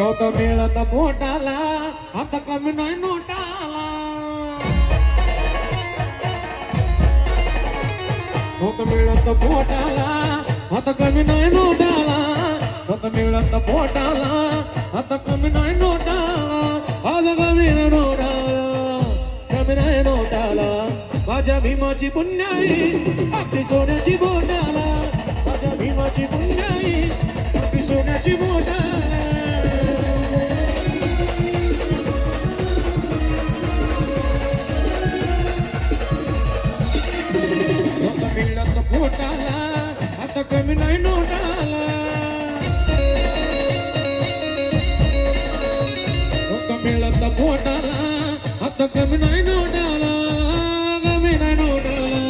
नव्हतं मिळत पोटाला आता कमी नाही नोटाला नव्हतं मिळत पोटाला आता कमी नाही नोटाला नव्हतं मिळत पोटाला आता कमी नाही नोटाला आज कमी नाही नोटाला कमी नाही नोटाला माझ्या भीमाची पुण्याई आपली सोन्याची बोटाला माझ्या भीमाची पुण्याई आपली सोन्याची बोटाला मिळत पोटाला आता कमी नाही नोटाला मिळत पोटाला आता कमी नाही नोटाला कमी नाही नोटाला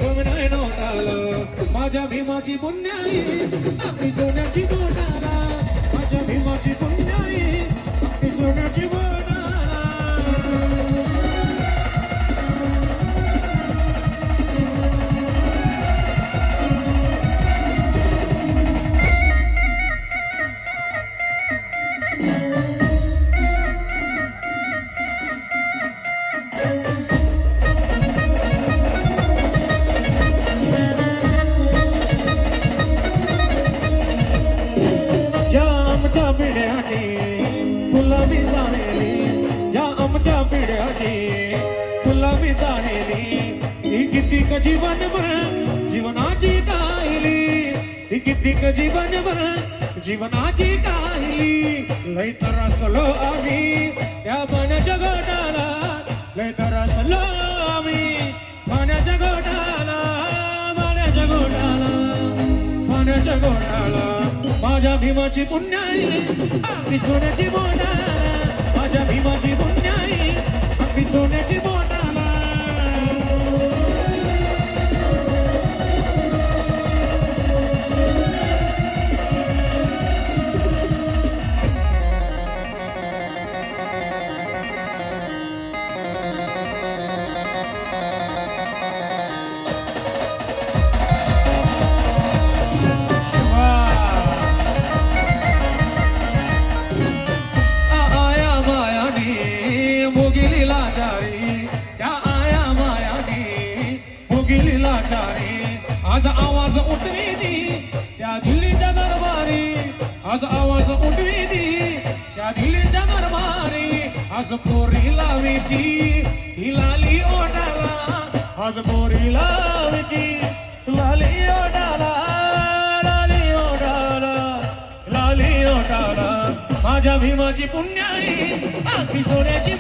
कमी नाही नोटाला माझ्या भीमाची पुण्याई आपली सोन्याची बोटाला माझ्या भीमाची पुण्याई आपली सोन्याची बोटाला गुलाबी सानेली ज्या आमच्या पिढ्याची गुलाबी सानेली ही कितीक जीवनभर जीवनाची काहिली ही कितीक जीवनभर जीवनाची काहिली लय तरसलो आम्ही त्या पाण्याच्या घोटाला लय तरसलो आम्ही पाण्याच्या घोटाला पाण्याच्या घोटाला पाण्याच्या घोटाला माझ्या भीमाची पुण्याई आपली सोन्याची बोटाला माझ्या भीमाची पुण्याई आपली सोन्याची बोटाला आज आवाज उठवी दी त्या दिल्लीच्या दरबारी आज आवाज उठवी दी त्या दिल्लीच्या दरबारी आज पोरी लावी ती ही लाली ओढाला आज पोरी लावी ती लाली ओढाला लाली ओढाला लाली ओढाला माझ्या भीमाची पुण्याई आपली सोन्याची